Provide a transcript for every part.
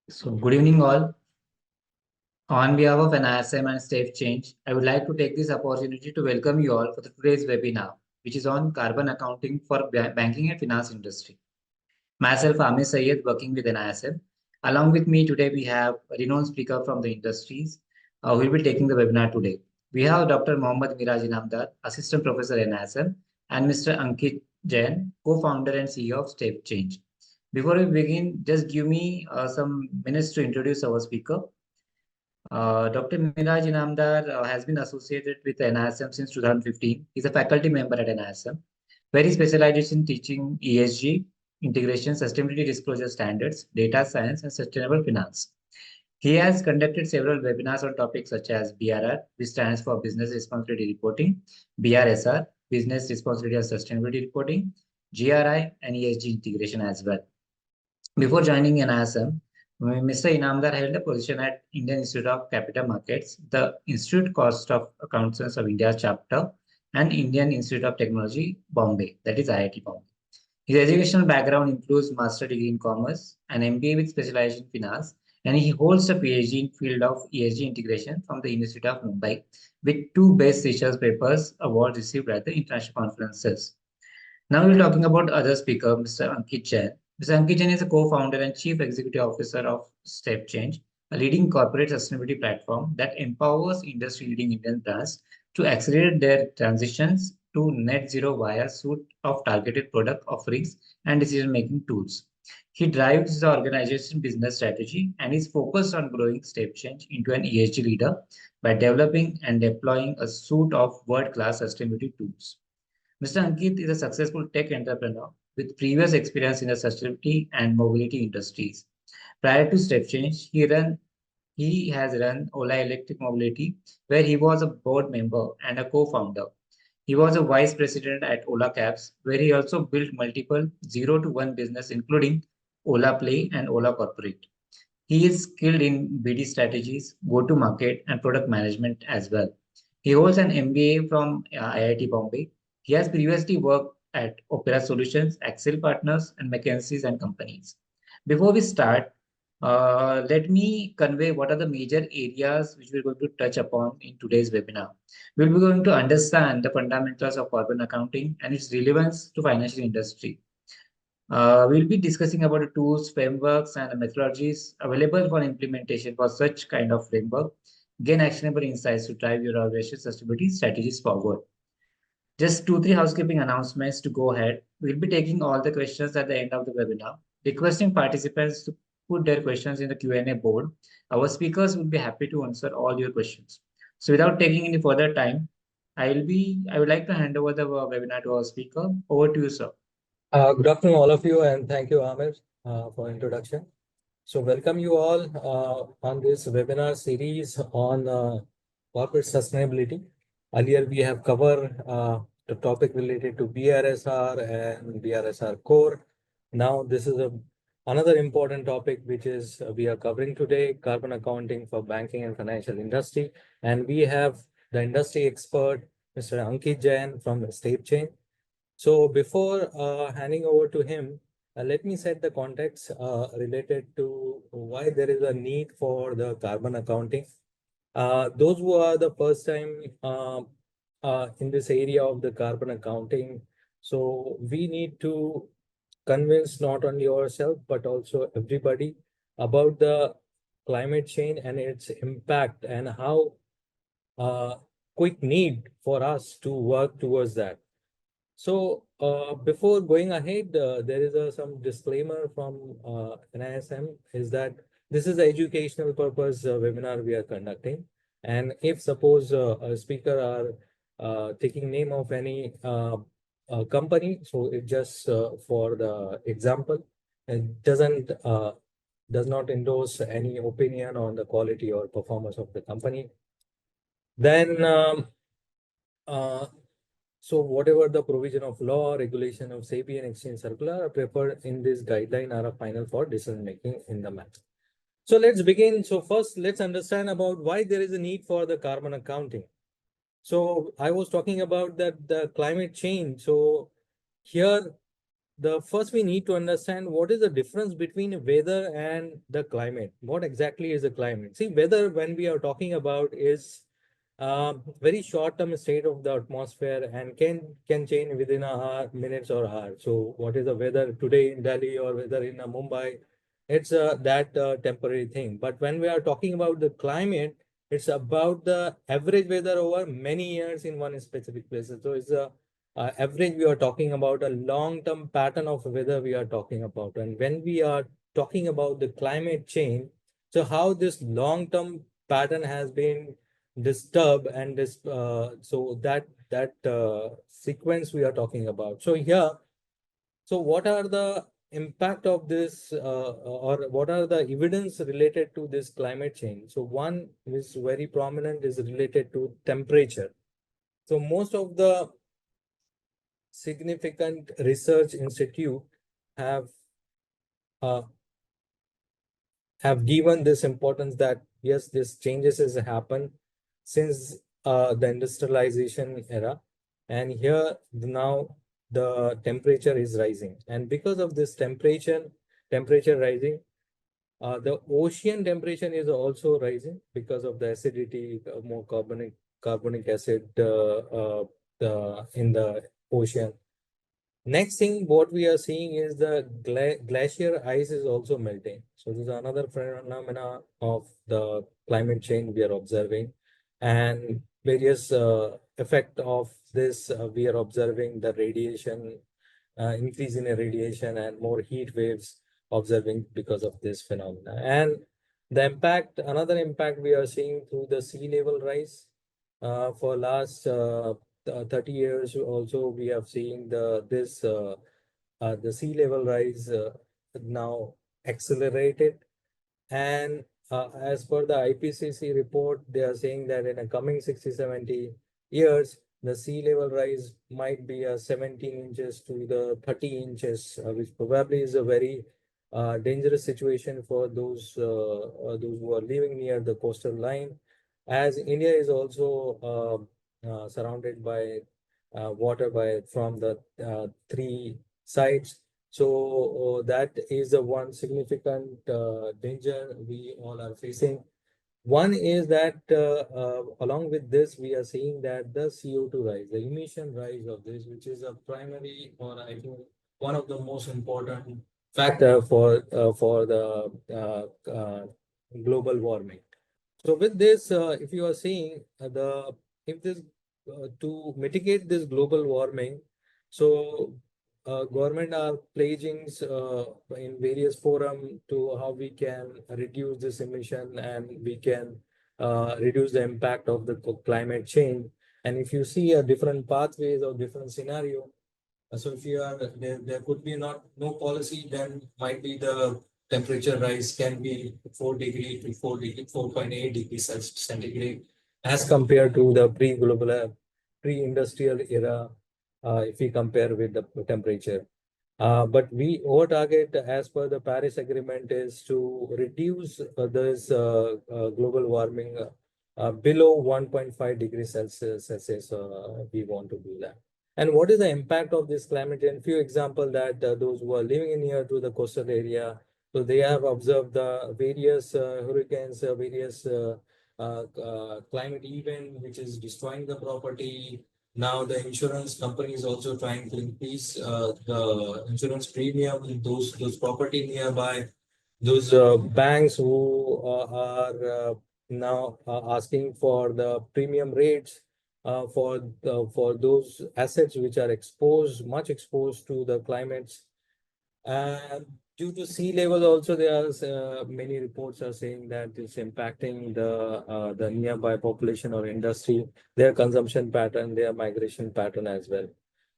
So, good evening, all. On behalf of NISM and Safe Change, I would like to take this opportunity to welcome you all for today's webinar, which is on carbon accounting for banking and finance industry. Myself, Amir Sayed, working with NISM. Along with me today, we have a renowned speaker from the industries who will be taking the webinar today. We have Dr. Mohammad Miraj Inamdar, Assistant Professor at NISM, and Mr. Ankit Jain, co-founder and CEO of Safe Change. Before we begin, just give me some minutes to introduce our speaker. Dr. Miraj Inamdar has been associated with NISM since 2015. He's a faculty member at NISM, where he specializes in teaching ESG, integration, sustainability disclosure standards, data science, and sustainable finance. He has conducted several webinars on topics such as BRR, which stands for Business Responsibility Reporting, BRSR, Business Responsibility and Sustainability Reporting, GRI, and ESG integration as well. Before joining NISM, Mr. Inamdar held a position at Indian Institute of Capital Markets, the Institute Cost of Accountants of India chapter, and Indian Institute of Technology, Bombay, that is IIT Bombay. His educational background includes master degree in commerce, an MBA with specialization in finance, and he holds a PhD in field of ESG integration from the University of Mumbai, with two Best Research Papers awards received at the international conferences. Now we're talking about other speaker, Mr. Ankit Jain. Mr. Ankit Jain is a co-founder and chief executive officer of Step Change, a leading corporate sustainability platform that empowers industry-leading Indian brands to accelerate their transitions to net zero via a suite of targeted product offerings and decision-making tools. He drives the organization's business strategy and is focused on growing Step Change into an ESG leader by developing and deploying a suite of world-class sustainability tools. Mr. Ankit is a successful tech entrepreneur with previous experience in the sustainability and mobility industries. Prior to Step Change, he has run Ola Electric Mobility, where he was a board member and a co-founder. He was a vice president at Ola Cabs, where he also built multiple 0 to 1 business, including Ola Play and Ola Corporate. He is skilled in BD strategies, go-to-market, and product management as well. He holds an MBA from IIT Bombay. He has previously worked at Opera Solutions, Excel Partners, and McKinsey's and Companies. Before we start, let me convey what are the major areas which we're going to touch upon in today's webinar. We'll be going to understand the fundamentals of carbon accounting and its relevance to financial industry. We'll be discussing about the tools, frameworks, and methodologies available for implementation for such kind of framework. Gain actionable insights to drive your organization's sustainability strategies forward. Just 2-3 housekeeping announcements to go ahead. We'll be taking all the questions at the end of the webinar, requesting participants to put their questions in the Q&A board. Our speakers will be happy to answer all your questions. So without taking any further time, I would like to hand over the webinar to our speaker. Over to you, sir. Good afternoon, all of you, and thank you, Amir, for introduction. So welcome you all on this webinar series on corporate sustainability. Earlier, we have covered the topic related to BRSR and BRSR core. Now, this is another important topic which is we are covering today, carbon accounting for banking and financial industry. And we have the industry expert, Mr. Ankit Jain from Step Change. So before handing over to him, let me set the context related to why there is a need for the carbon accounting. Those who are the first time in this area of the carbon accounting, so we need to convince not only ourselves, but also everybody about the climate change and its impact and how quick need for us to work towards that. So before going ahead, there is some disclaimer from NISM is that this is the educational purpose webinar we are conducting. And if suppose a speaker are taking name of any company, so it just for the example, it does not endorse any opinion on the quality or performance of the company. Then so whatever the provision of law, regulation of SEBI and exchange circular are preferred in this guideline are a final for decision making in the matter. So let's begin. So first, let's understand about why there is a need for the carbon accounting. So I was talking about that the climate change. So here the first we need to understand what is the difference between weather and the climate. What exactly is the climate? See, weather, when we are talking about, is very short-term state of the atmosphere and can change within a hour, minutes or hours. So, what is the weather today in Delhi or weather in Mumbai? It's that temporary thing. But when we are talking about the climate, it's about the average weather over many years in one specific place. So, it's a average, we are talking about a long-term pattern of weather we are talking about. And when we are talking about the climate change, so how this long-term pattern has been disturbed and this so that sequence we are talking about. So here, so what are the impact of this or what are the evidence related to this climate change? So one is very prominent is related to temperature. So most of the significant research institute have uh, have given this importance that yes, this changes has happened since the industrialization era, and here now the temperature is rising, and because of this temperature rising, the ocean temperature is also rising because of the acidity, more carbonic acid in the ocean. Next thing, what we are seeing is the glacier ice is also melting. So this is another phenomena of the climate change we are observing, and various effect of this we are observing the radiation, increase in radiation and more heat waves observing because of this phenomena. And the impact, another impact we are seeing through the sea level rise. For last 30 years also we have seen the sea level rise now accelerated, and as per the IPCC report, they are saying that in the coming 60, 70 years, the sea level rise might be 17 inches to the 30 inches, which probably is a very dangerous situation for those who are living near the coastal line, as India is also surrounded by water by from the three sides. So that is the one significant danger we all are facing. One is that along with this, we are seeing that the CO2 rise, the emission rise of this, which is a primary or I think one of the most important factor for the global warming. So with this, if you are seeing if this to mitigate this global warming, so government are pledging in various forum to how we can reduce this emission and we can reduce the impact of the climate change. And if you see a different pathways or different scenario, so if you are there, there could be no policy, then might be the temperature rise can be 4 degree to 4.8 degrees centigrade as compared to the pre-global, pre-industrial era, if we compare with the temperature. But our target as per the Paris Agreement is to reduce this global warming below 1.5 degrees Celsius. We want to do that. And what is the impact of this climate change? Few examples that those who are living in near to the coastal area, so they have observed the various hurricanes, various climate event which is destroying the property. Now the insurance company is also trying to increase the insurance premium in those property nearby. Those banks who are now asking for the premium rates for those assets which are much exposed to the climates. And due to sea level also, there are many reports are saying that it's impacting the nearby population or industry, their consumption pattern, their migration pattern as well.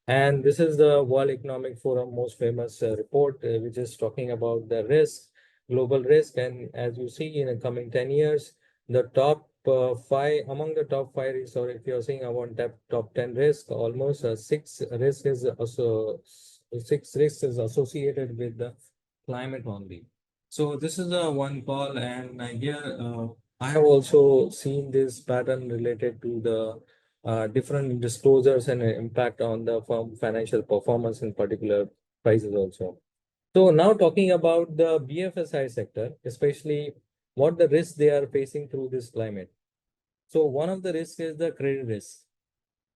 And this is the World Economic Forum most famous report, which is talking about the risk, global risk. And as you see in the coming 10 years, the top five, among the top five risks, or if you're saying about top 10 risks, almost six risks is associated with the climate only. So this is a one call, and here I have also seen this pattern related to the different disclosures and impact on the firm financial performance in particular prices also. So now talking about the BFSI sector, especially what the risks they are facing through this climate. So one of the risks is the credit risk.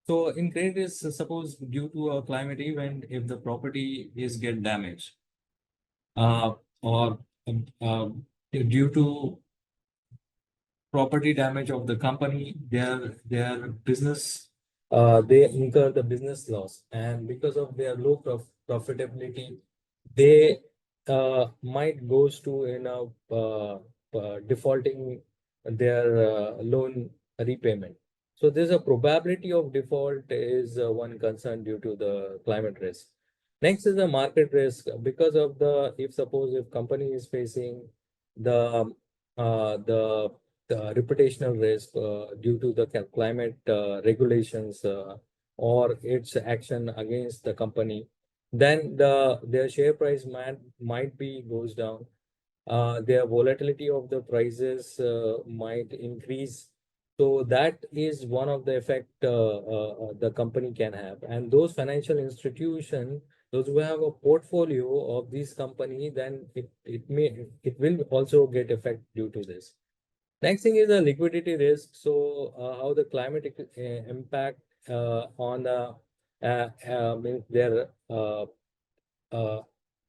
So in credit risk, suppose due to a climate event, if the property is get damaged, or due to property damage of the company, their business, they incur the business loss, and because of their low profitability, they might goes to defaulting their loan repayment. So there's a probability of default is one concern due to the climate risk. Next is the market risk because of the, if suppose if company is facing the the reputational risk due to the climate regulations or its action against the company, then their share price might be goes down. Their volatility of the prices might increase. So that is one of the effect the company can have. And those financial institutions, those who have a portfolio of these company, then it will also get effect due to this. Next thing is the liquidity risk. So how the climate impact on the means their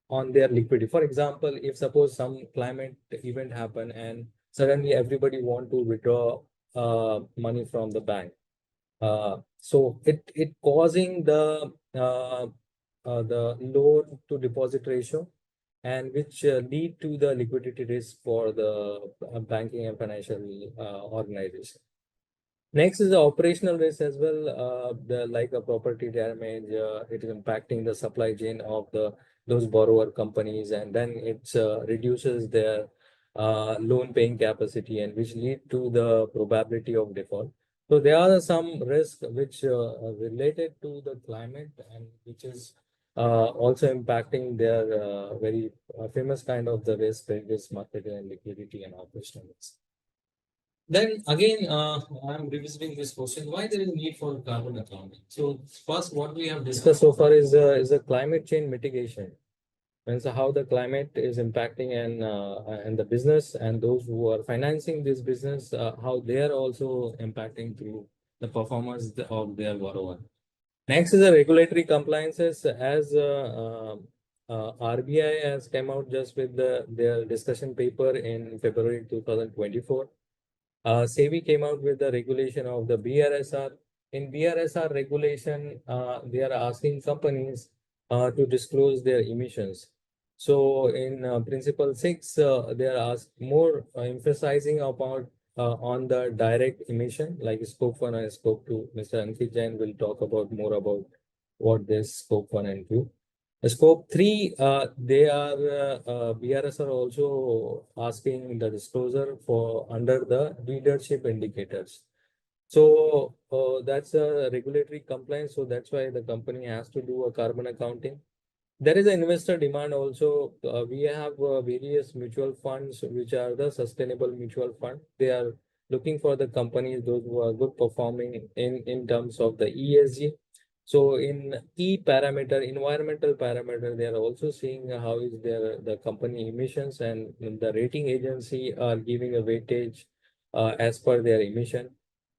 on their liquidity. For example, if suppose some climate event happen and suddenly everybody want to withdraw money from the bank, so it causing the loan to deposit ratio, and which lead to the liquidity risk for the banking and financial organization. Next is the operational risk as well. The like a property damage, it is impacting the supply chain of those borrower companies, and then it reduces their loan paying capacity, and which lead to the probability of default. So there are some risks which are related to the climate, and which is also impacting their very famous kind of the risk market and liquidity and operational risk. Then again, I'm revisiting this question: why there is a need for carbon accounting? So first, what we have discussed so far is a climate change mitigation, means how the climate is impacting and the business and those who are financing this business, how they are also impacting through the performance of their borrower. Next is the regulatory compliances, as RBI has come out just with their discussion paper in February 2024. SEBI came out with the regulation of the BRSR. In BRSR regulation, they are asking companies to disclose their emissions. So in Principle 6, they are more emphasizing about on the direct emission, like Scope 1 and Scope 2. Mr. Ankit Jain will talk about more about what this Scope 1 and 2. Scope 3, they are BRS are also asking the disclosure for under the leadership indicators. So that's a regulatory compliance. So that's why the company has to do a carbon accounting. There is an investor demand also. We have various mutual funds, which are the sustainable mutual fund. They are looking for the companies, those who are good performing in terms of the ESG. So in parameter, environmental parameter, they are also seeing how is the company emissions, and the rating agency are giving a weightage as per their emission.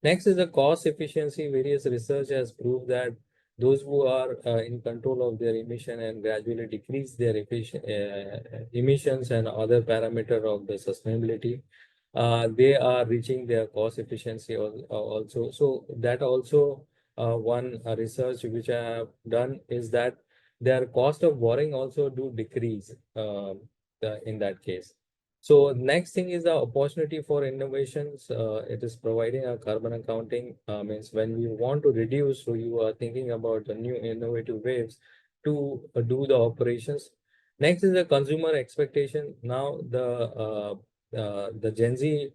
Next is the cost efficiency. Various research has proved that those who are in control of their emission and gradually decrease their emissions and other parameter of the sustainability, they are reaching their cost efficiency also. So that also one research which I have done is that their cost of borrowing also do decrease in that case. So next thing is the opportunity for innovations. It is providing a carbon accounting, means when we want to reduce, so you are thinking about the new innovative ways to do the operations. Next is the consumer expectation. Now the Gen Z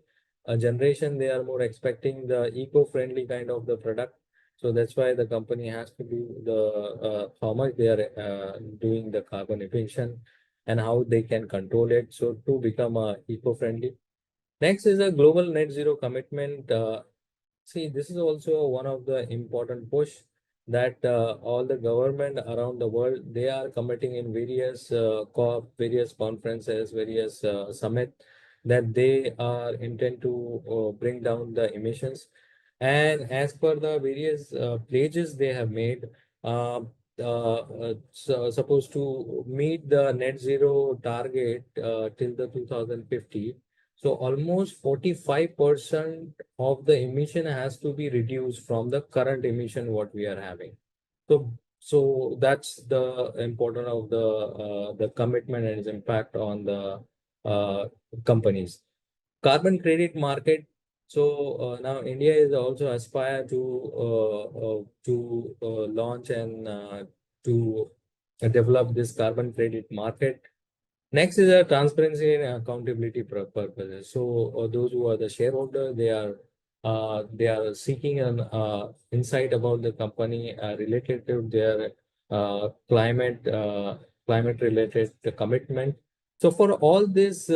generation, they are more expecting the eco-friendly kind of the product. So that's why the company has to do the how much they are doing the carbon emission and how they can control it. So to become eco-friendly. Next is a global net zero commitment. See, this is also one of the important push. that all the government around the world, they are committing in various COP, various conferences, various summit, that they are intent to bring down the emissions. And as per the various pledges they have made, supposed to meet the net zero target till the 2050. So almost 45% of the emission has to be reduced from the current emission what we are having. So that's the important of the commitment and its impact on the companies. Carbon credit market. So now India is also aspire to launch and to develop this carbon credit market. Next is a transparency and accountability purposes. So those who are the shareholder, they are seeking an insight about the company related to their climate related commitment. So for all these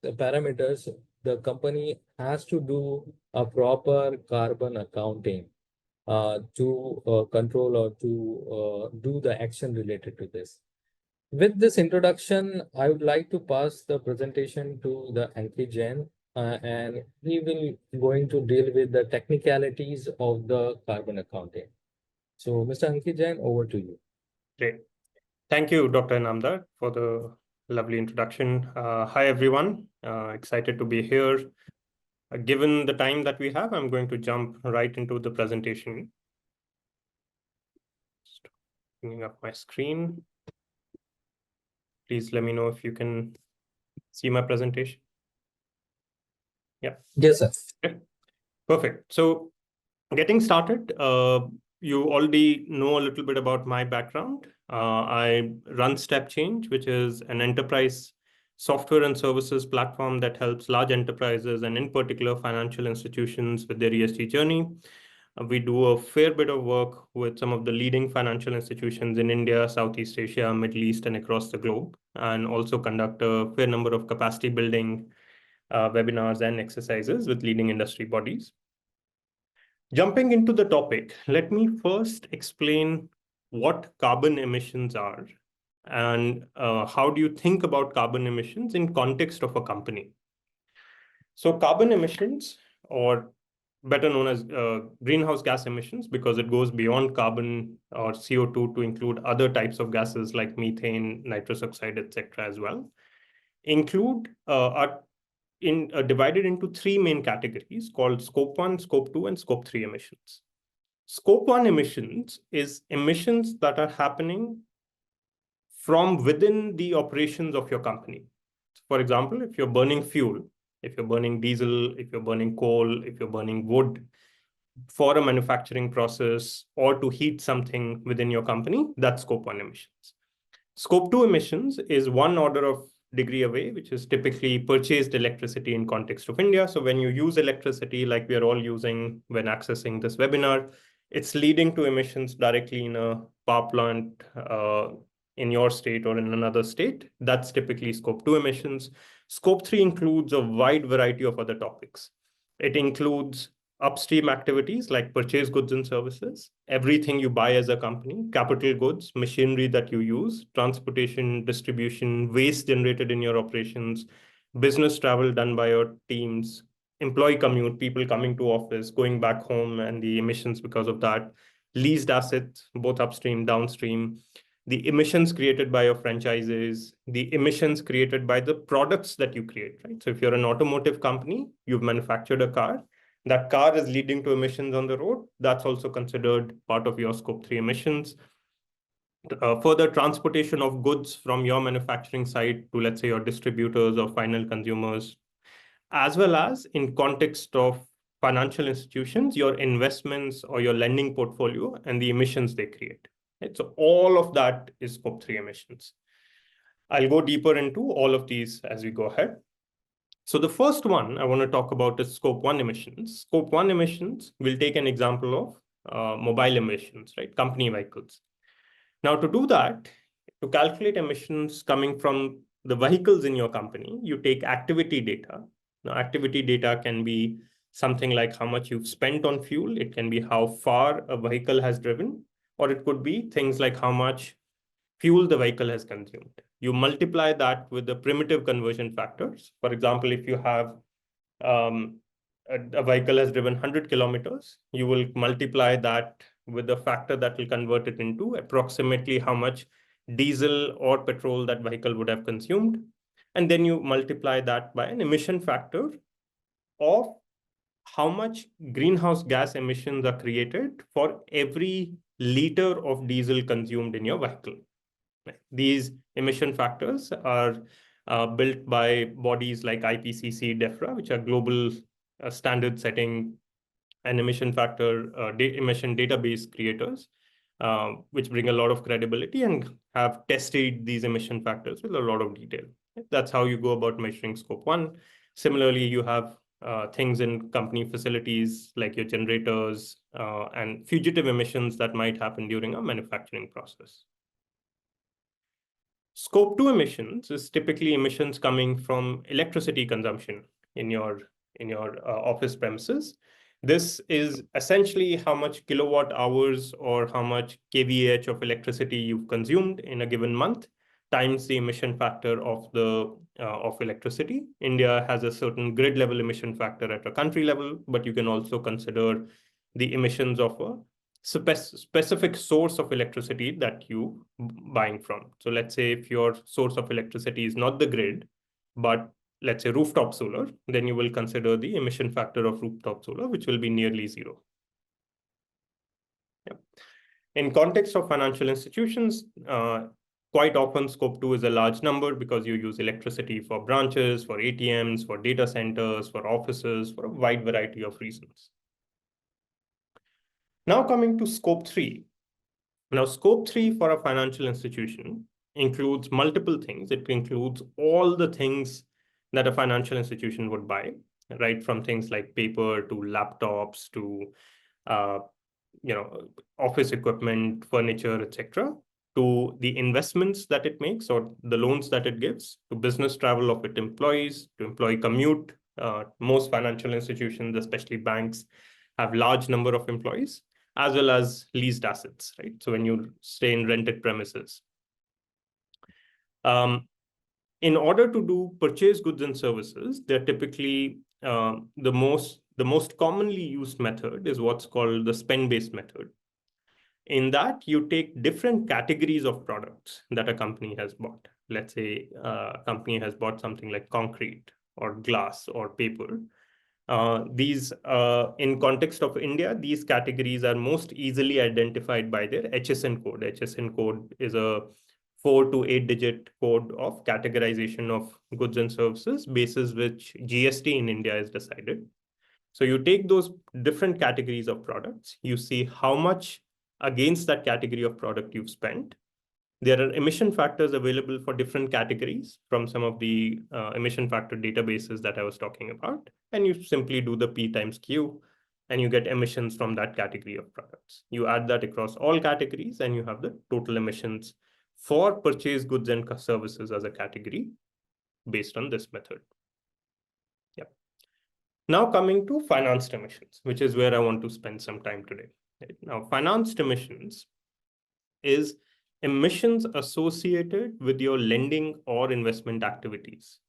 parameters, the company has to do a proper carbon accounting to control or to do the action related to this. With this introduction, I would like to pass the presentation to the Ankit Jain, and he will going to deal with the technicalities of the carbon accounting. So, Mr. Ankit Jain, over to you. Great. Thank you, Dr. Namdar, for the lovely introduction. Hi, everyone. Excited to be here. Given the time that we have, I'm going to jump right into the presentation. Just bringing up my screen. Please let me know if you can see my presentation. Yeah. Yes, sir. Okay. Perfect. So getting started, you already know a little bit about my background. I run Step Change, which is an enterprise software and services platform that helps large enterprises and in particular financial institutions with their ESG journey. We do a fair bit of work with some of the leading financial institutions in India, Southeast Asia, Middle East, and across the globe, and also conduct a fair number of capacity building webinars and exercises with leading industry bodies. Jumping into the topic, let me first explain what carbon emissions are and how do you think about carbon emissions in context of a company. So carbon emissions, or better known as greenhouse gas emissions, because it goes beyond carbon or CO2 to include other types of gases like methane, nitrous oxide, etc. as well, are divided into three main categories called Scope 1, Scope 2, and Scope 3 emissions. Scope 1 emissions is emissions that are happening from within the operations of your company. For example, if you're burning fuel, if you're burning diesel, if you're burning coal, if you're burning wood for a manufacturing process or to heat something within your company, that's Scope 1 emissions. Scope 2 emissions is one order of degree away, which is typically purchased electricity in context of India. So when you use electricity like we are all using when accessing this webinar, it's leading to emissions directly in a power plant in your state or in another state. That's typically Scope 2 emissions. Scope 3 includes a wide variety of other topics. It includes upstream activities like purchase goods and services, everything you buy as a company, capital goods, machinery that you use, transportation, distribution, waste generated in your operations, business travel done by your teams, employee commute, people coming to office, going back home, and the emissions because of that, leased assets, both upstream, downstream, the emissions created by your franchises, the emissions created by the products that you create, right? So if you're an automotive company, you've manufactured a car, that car is leading to emissions on the road, that's also considered part of your Scope 3 emissions. Further transportation of goods from your manufacturing site to, let's say, your distributors or final consumers, as well as in context of financial institutions, your investments or your lending portfolio and the emissions they create. Right? So all of that is Scope 3 emissions. I'll go deeper into all of these as we go ahead. So the first one I want to talk about is Scope 1 emissions. Scope 1 emissions, we'll take an example of mobile emissions, right? Company vehicles. Now to do that, to calculate emissions coming from the vehicles in your company, you take activity data. Now activity data can be something like how much you've spent on fuel. It can be how far a vehicle has driven, or it could be things like how much fuel the vehicle has consumed. You multiply that with the primitive conversion factors. For example, if you have a vehicle has driven 100 kilometers, you will multiply that with the factor that will convert it into approximately how much diesel or petrol that vehicle would have consumed. And then you multiply that by an emission factor of how much greenhouse gas emissions are created for every liter of diesel consumed in your vehicle. These emission factors are built by bodies like IPCC, DEFRA, which are global standard setting and emission factor emission database creators, which bring a lot of credibility and have tested these emission factors with a lot of detail. That's how you go about measuring scope 1. Similarly, you have things in company facilities like your generators and fugitive emissions that might happen during a manufacturing process. Scope 2 emissions is typically emissions coming from electricity consumption in your office premises. This is essentially how much kilowatt hours or how much kVAh of electricity you've consumed in a given month times the emission factor of electricity. India has a certain grid level emission factor at a country level, but you can also consider the emissions of a specific source of electricity that you buying from. So let's say if your source of electricity is not the grid, but let's say rooftop solar, then you will consider the emission factor of rooftop solar, which will be nearly zero. Yep. In context of financial institutions, quite often scope 2 is a large number because you use electricity for branches, for ATMs, for data centers, for offices, for a wide variety of reasons. Now coming to scope 3. Now, scope 3 for a financial institution includes multiple things. It includes all the things that a financial institution would buy, right? From things like paper to laptops to office equipment, furniture, etc., to the investments that it makes or the loans that it gives, to business travel of its employees, to employee commute. Most financial institutions, especially banks, have large number of employees, as well as leased assets, right? So when you stay in rented premises. In order to do purchase goods and services, they're typically the most commonly used method is what's called the spend-based method. In that, you take different categories of products that a company has bought. Let's say a company has bought something like concrete or glass or paper. In context of India, these categories are most easily identified by their HSN code. HSN code is a 4 to 8 digit code of categorization of goods and services, basis which GST in India is decided. So you take those different categories of products, you see how much against that category of product you've spent. There are emission factors available for different categories from some of the emission factor databases that I was talking about. And you simply do the P times Q and you get emissions from that category of products. You add that across all categories and you have the total emissions for purchase goods and services as a category based on this method. Yeah. Now coming to financed emissions, which is where I want to spend some time today. Right? Now, financed emissions is emissions associated with your lending or investment activities.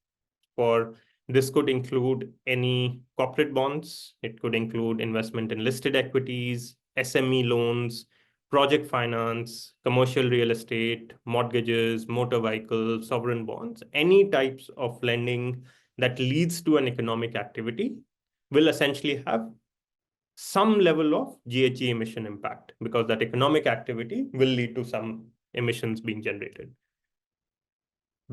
For this could include any corporate bonds. It could include investment in listed equities, SME loans, project finance, commercial real estate, mortgages, motor vehicles, sovereign bonds. Any types of lending that leads to an economic activity will essentially have some level of GHG emission impact because that economic activity will lead to some emissions being generated.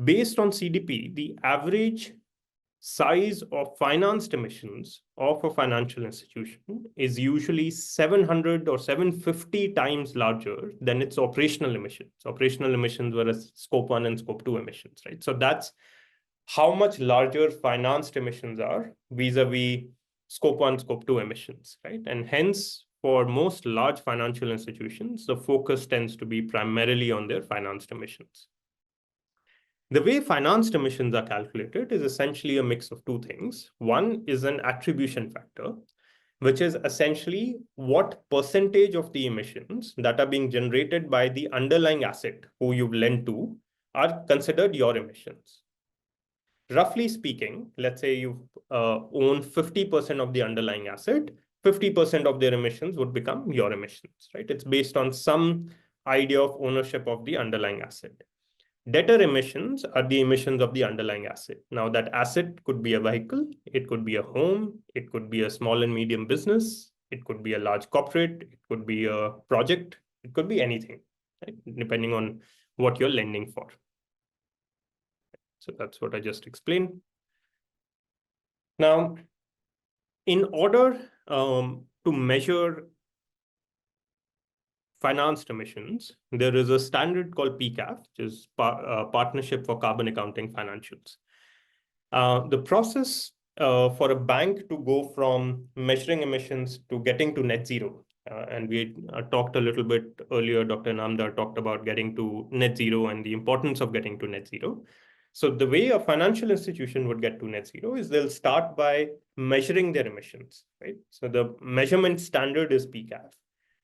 Based on CDP, the average size of financed emissions of a financial institution is usually 700 or 750 times larger than its operational emissions. Operational emissions were scope 1 and scope 2 emissions, right? So that's how much larger financed emissions are vis-a-vis scope 1, scope 2 emissions, right? And hence, for most large financial institutions, the focus tends to be primarily on their financed emissions. The way financed emissions are calculated is essentially a mix of two things. One is an attribution factor, which is essentially what percentage of the emissions that are being generated by the underlying asset who you've lent to are considered your emissions. Roughly speaking, let's say you own 50% of the underlying asset, 50% of their emissions would become your emissions, right? It's based on some idea of ownership of the underlying asset. Debtor emissions are the emissions of the underlying asset. Now, that asset could be a vehicle, it could be a home, it could be a small and medium business, it could be a large corporate, it could be a project, it could be anything, right? Depending on what you're lending for. So that's what I just explained. Now, in order to measure financed emissions, there is a standard called PCAF, which is Partnership for Carbon Accounting Financials. The process for a bank to go from measuring emissions to getting to net zero, and we talked a little bit earlier, Dr. Namdar talked about getting to net zero and the importance of getting to net zero. So the way a financial institution would get to net zero is they'll start by measuring their emissions, right? So the measurement standard is PCAF.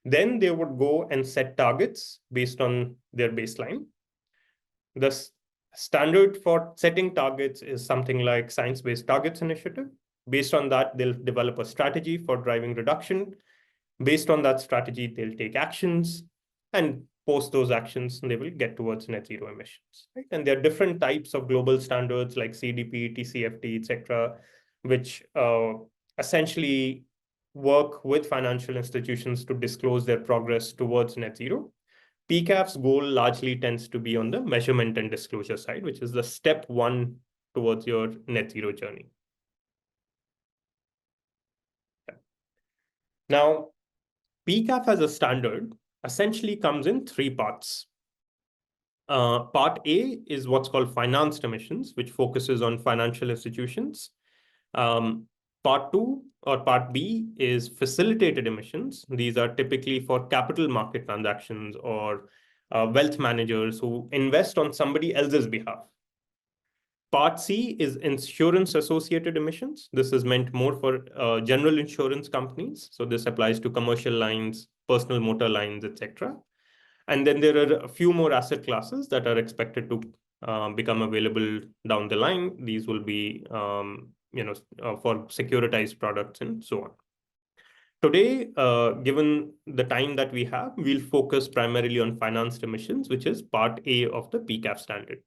Then they would go and set targets based on their baseline. The standard for setting targets is something like Science-Based Targets Initiative. Based on that, they'll develop a strategy for driving reduction. Based on that strategy, they'll take actions, and post those actions, they will get towards net zero emissions. Right? And there are different types of global standards like CDP, TCFD, etc., which essentially work with financial institutions to disclose their progress towards net zero. PCAF's goal largely tends to be on the measurement and disclosure side, which is the step one towards your net zero journey. Now, PCAF as a standard essentially comes in three parts. Part A is what's called financed emissions, which focuses on financial institutions. Part 2 or Part B is facilitated emissions. These are typically for capital market transactions or wealth managers who invest on somebody else's behalf. Part C is insurance-associated emissions. This is meant more for general insurance companies. So this applies to commercial lines, personal motor lines, etc. And then there are a few more asset classes that are expected to become available down the line. These will be for securitized products and so on. Today, given the time that we have, we'll focus primarily on financed emissions, which is Part A of the PCAF standard.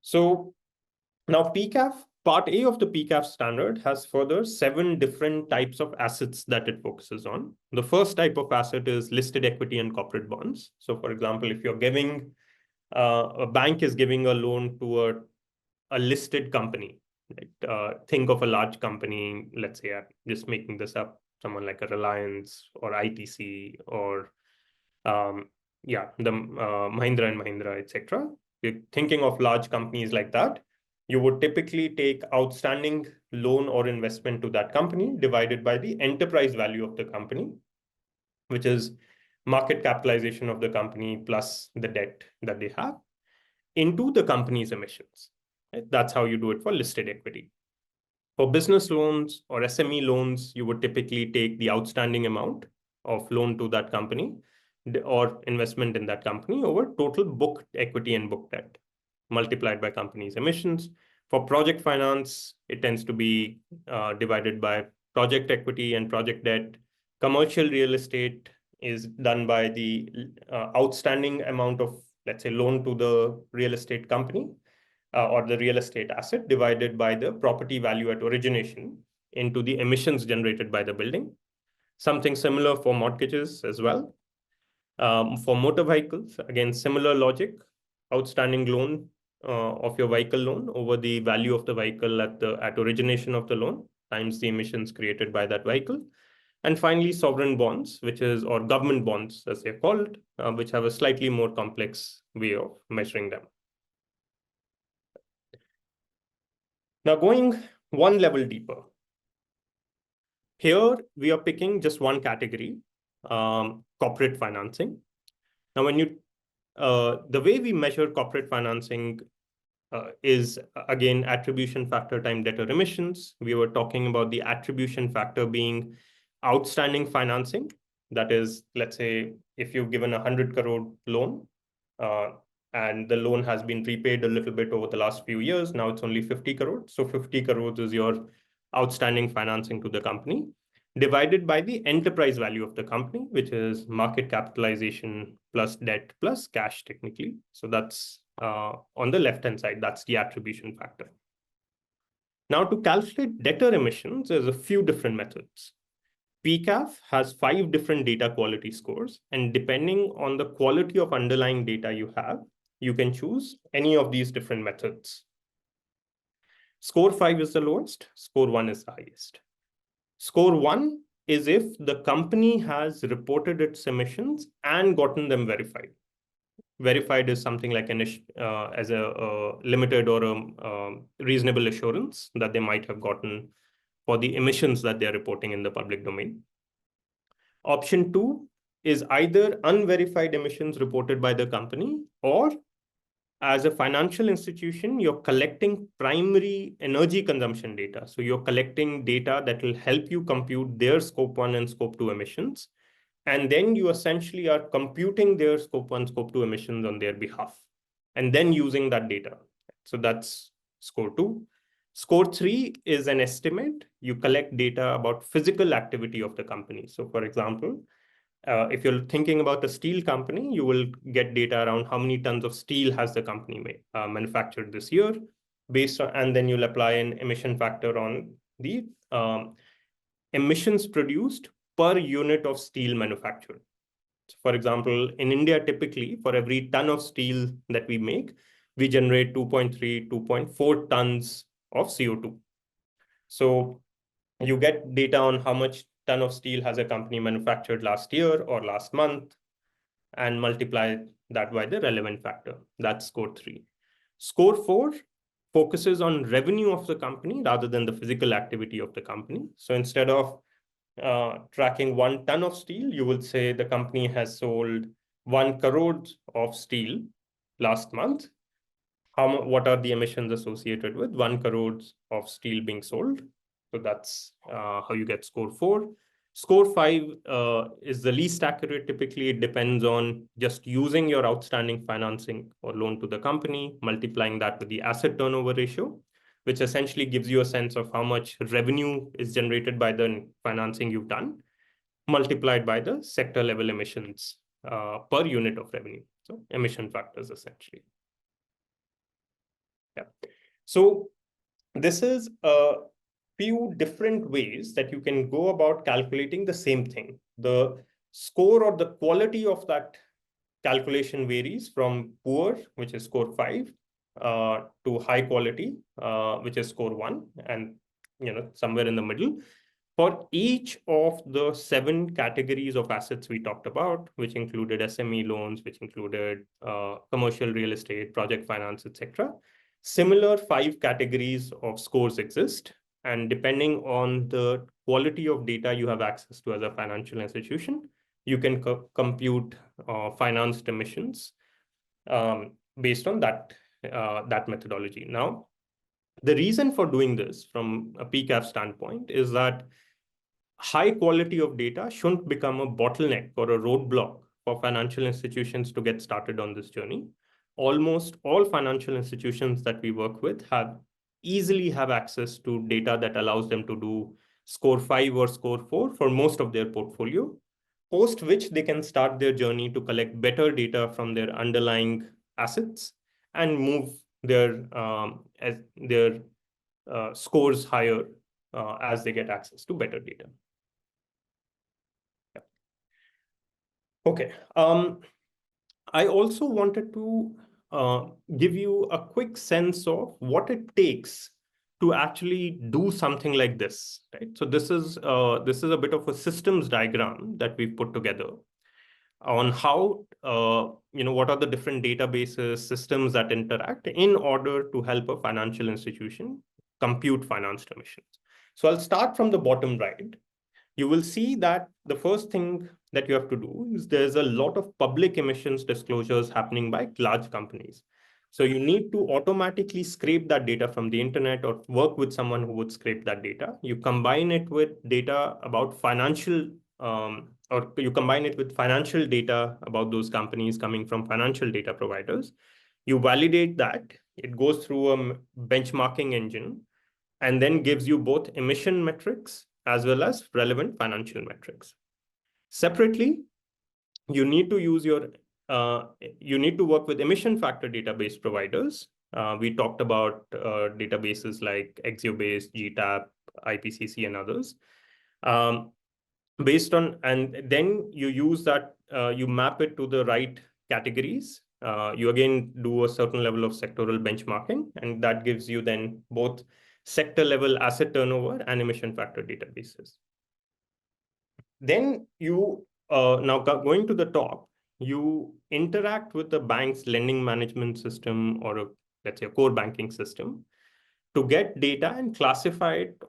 So now PCAF, Part A of the PCAF standard has further 7 different types of assets that it focuses on. The first type of asset is listed equity and corporate bonds. So for example, if you're giving, a bank is giving a loan to a listed company, right? Think of a large company, let's say, I'm just making this up, someone like a Reliance or ITC or the Mahindra and Mahindra, etc. You're thinking of large companies like that, you would typically take outstanding loan or investment to that company divided by the enterprise value of the company, which is market capitalization of the company plus the debt that they have, into the company's emissions. Right? That's how you do it for listed equity. For business loans or SME loans, you would typically take the outstanding amount of loan to that company or investment in that company over total book equity and book debt multiplied by company's emissions. For project finance, it tends to be divided by project equity and project debt. Commercial real estate is done by the outstanding amount of, let's say, loan to the real estate company or the real estate asset divided by the property value at origination into the emissions generated by the building. Something similar for mortgages as well. For motor vehicles, again, similar logic, outstanding loan of your vehicle loan over the value of the vehicle at origination of the loan times the emissions created by that vehicle. And finally, sovereign bonds, or government bonds as they're called, which have a slightly more complex way of measuring them. Now going one level deeper. Here we are picking just one category, corporate financing. Now, when you the way we measure corporate financing is again attribution factor time debtor emissions. We were talking about the attribution factor being outstanding financing. That is, let's say, if you've given 100 crore loan and the loan has been repaid a little bit over the last few years, now it's only 50 crores. So 50 crores is your outstanding financing to the company, divided by the enterprise value of the company, which is market capitalization plus debt plus cash technically. So that's on the left-hand side, that's the attribution factor. Now to calculate debtor emissions, there's a few different methods. PCAF has 5 different data quality scores, and depending on the quality of underlying data you have, you can choose any of these different methods. Score 5 is the lowest, score 1 is the highest. Score 1 is if the company has reported its emissions and gotten them verified. Verified is something like as a limited or a reasonable assurance that they might have gotten for the emissions that they're reporting in the public domain. Option 2 is either unverified emissions reported by the company, or as a financial institution, you're collecting primary energy consumption data. So you're collecting data that will help you compute their scope 1 and scope 2 emissions. And then you essentially are computing their scope 1, scope 2 emissions on their behalf, and then using that data. So that's score 2. Score 3 is an estimate. You collect data about physical activity of the company. So for example, if you're thinking about a steel company, you will get data around how many tons of steel has the company manufactured this year, based on, and then you'll apply an emission factor on the emissions produced per unit of steel manufactured. So for example, in India, typically for every ton of steel that we make, we generate 2.3, 2.4 tons of CO2. So you get data on how much ton of steel has a company manufactured last year or last month, and multiply that by the relevant factor. That's score 3. Score 4 focuses on revenue of the company rather than the physical activity of the company. So instead of tracking 1 ton of steel, you will say the company has sold 1 crore of steel last month. What are the emissions associated with 1 crore of steel being sold? So that's how you get score 4. Score 5 is the least accurate. Typically, it depends on just using your outstanding financing or loan to the company, multiplying that with the asset turnover ratio, which essentially gives you a sense of how much revenue is generated by the financing you've done, multiplied by the sector level emissions per unit of revenue. So emission factors essentially. Yeah. So this is a few different ways that you can go about calculating the same thing. The score or the quality of that calculation varies from poor, which is score 5, to high quality, which is score 1, and somewhere in the middle. For each of the 7 categories of assets we talked about, which included SME loans, which included commercial real estate, project finance, etc., similar 5 categories of scores exist. And depending on the quality of data you have access to as a financial institution, you can compute financed emissions based on that methodology. Now, the reason for doing this from a PCAF standpoint is that high quality of data shouldn't become a bottleneck or a roadblock for financial institutions to get started on this journey. Almost all financial institutions that we work with easily have access to data that allows them to do score 5 or score 4 for most of their portfolio, post which they can start their journey to collect better data from their underlying assets and move their scores higher as they get access to better data. Yeah. Okay. I also wanted to give you a quick sense of what it takes to actually do something like this, right? So this is a bit of a systems diagram that we've put together on how what are the different databases, systems that interact in order to help a financial institution compute financed emissions. So I'll start from the bottom right. You will see that the first thing that you have to do is there's a lot of public emissions disclosures happening by large companies. So you need to automatically scrape that data from the internet or work with someone who would scrape that data. You combine it with data about financial, or you combine it with financial data about those companies coming from financial data providers. You validate that. It goes through a benchmarking engine and then gives you both emission metrics as well as relevant financial metrics. Separately, you need to use your you need to work with emission factor database providers. We talked about databases like Axiobase, GTAP, IPCC, and others. Based on, and then you use that, you map it to the right categories. You again do a certain level of sectoral benchmarking, and that gives you then both sector level asset turnover and emission factor databases. Then you, now going to the top, you interact with the bank's lending management system or let's say a core banking system to get data and classify it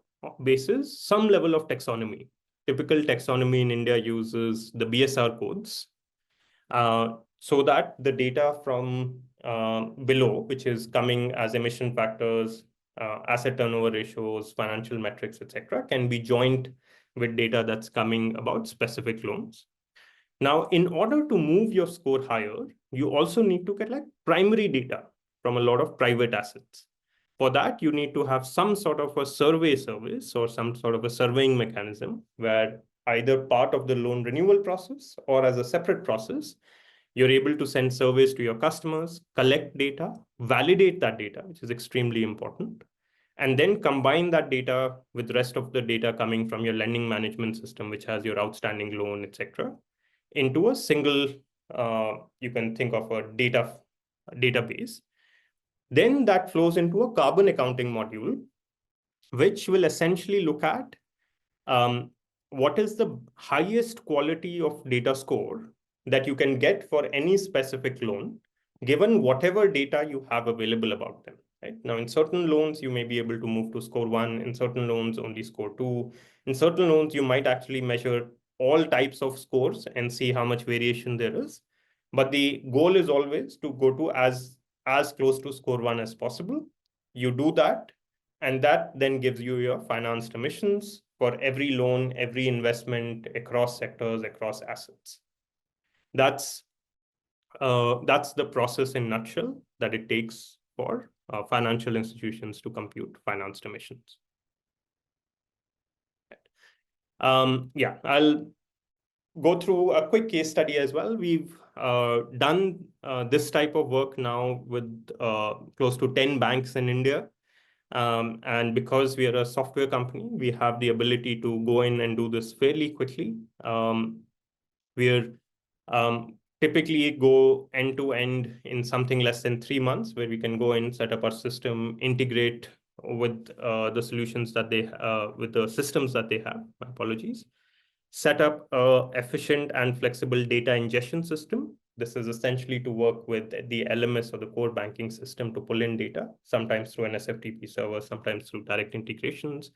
basis some level of taxonomy. Typical taxonomy in India uses the BSR codes, so that the data from below, which is coming as emission factors, asset turnover ratios, financial metrics, etc., can be joined with data that's coming about specific loans. Now, in order to move your score higher, you also need to get like primary data from a lot of private assets. For that, you need to have some sort of a survey service or some sort of a surveying mechanism where either part of the loan renewal process or as a separate process, you're able to send surveys to your customers, collect data, validate that data, which is extremely important, and then combine that data with the rest of the data coming from your lending management system, which has your outstanding loan, etc., into a single, you can think of a database. Then that flows into a carbon accounting module, which will essentially look at what is the highest quality of data score that you can get for any specific loan, given whatever data you have available about them. Right? Now, in certain loans, you may be able to move to score 1. In certain loans, only score 2. In certain loans, you might actually measure all types of scores and see how much variation there is. But the goal is always to go to as close to score 1 as possible. You do that, and that then gives you your financed emissions for every loan, every investment across sectors, across assets. That's the process in a nutshell that it takes for financial institutions to compute financed emissions. Yeah, I'll go through a quick case study as well. We've done this type of work now with close to 10 banks in India. And because we are a software company, we have the ability to go in and do this fairly quickly. We're typically go end to end in something less than 3 months, where we can go in, set up our system, integrate with the solutions that they with the systems that they have. My apologies. Set up a efficient and flexible data ingestion system. This is essentially to work with the LMS or the core banking system to pull in data, sometimes through an SFTP server, sometimes through direct integrations.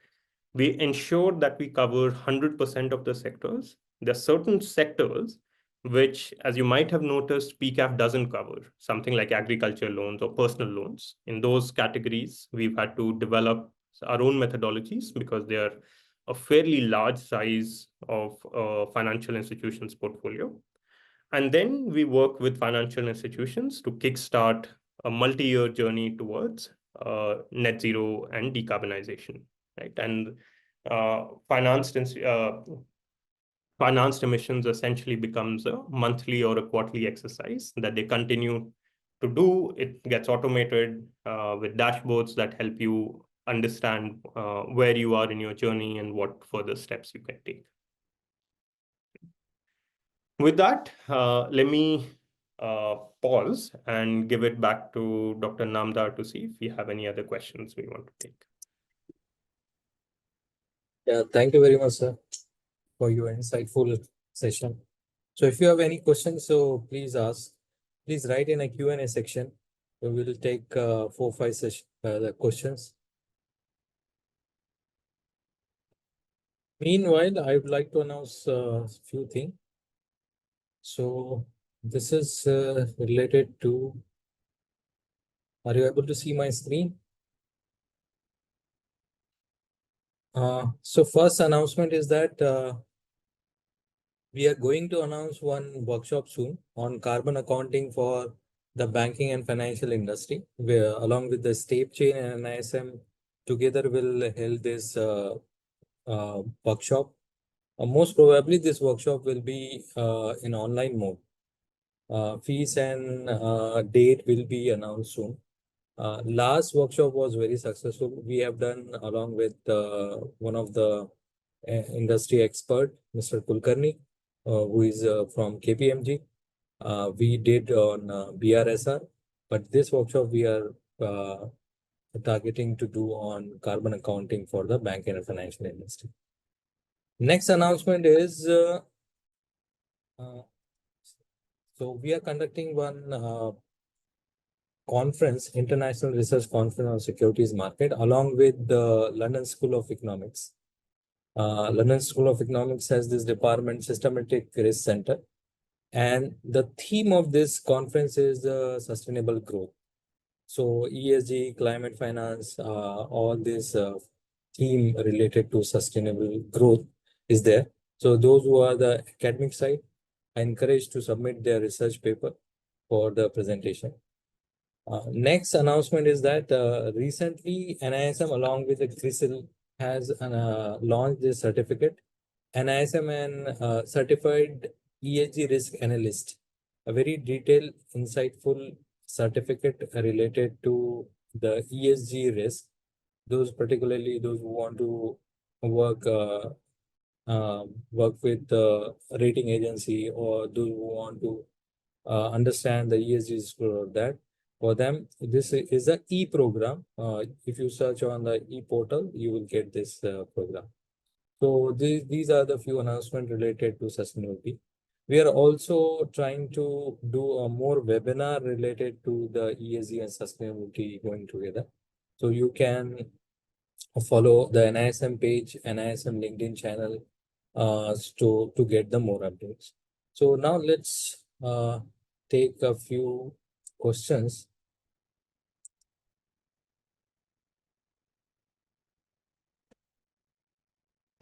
We ensure that we cover 100% of the sectors. There are certain sectors which, as you might have noticed, PCAF doesn't cover, something like agriculture loans or personal loans. In those categories, we've had to develop our own methodologies because they are a fairly large size of financial institutions portfolio. And then we work with financial institutions to kickstart a multi-year journey towards net zero and decarbonization, right? And financed emissions essentially becomes a monthly or a quarterly exercise that they continue to do. It gets automated with dashboards that help you understand where you are in your journey and what further steps you can take. With that, let me pause and give it back to Dr. Namdar to see if we have any other questions we want to take. Yeah, thank you very much, sir, for your insightful session. So if you have any questions, so please ask. Please write in a Q&A section. We will take 4-5 questions. Meanwhile, I would like to announce a few things. So this is related to, are you able to see my screen? So first announcement is that we are going to announce one workshop soon on carbon accounting for the banking and financial industry, where along with the State Chain and NISM together will hold this workshop. Most probably this workshop will be in online mode. Fees and date will be announced soon. Last workshop was very successful. We have done along with one of the industry expert, Mr. Kulkarni, who is from KPMG. We did on BRSR, but this workshop we are targeting to do on carbon accounting for the bank and financial industry. Next announcement is so we are conducting one conference, International Research Conference on Securities Market, along with the London School of Economics. London School of Economics has this department, Systematic Risk Center. And the theme of this conference is sustainable growth. So ESG, climate finance, all this theme related to sustainable growth is there. So those who are the academic side are encouraged to submit their research paper for the presentation. Next announcement is that recently NISM along with the CRISIL has launched this certificate, NISM and certified ESG risk analyst, a very detailed, insightful certificate related to the ESG risk. Those particularly those who want to work work with the rating agency, or those who want to understand the ESG score of that. For them, this is a e-program. If you search on the e-portal, you will get this program. So these are the few announcements related to sustainability. We are also trying to do a more webinar related to the ESG and sustainability going together. So you can follow the NISM page, NISM LinkedIn channel to get the more updates. So now let's take a few questions.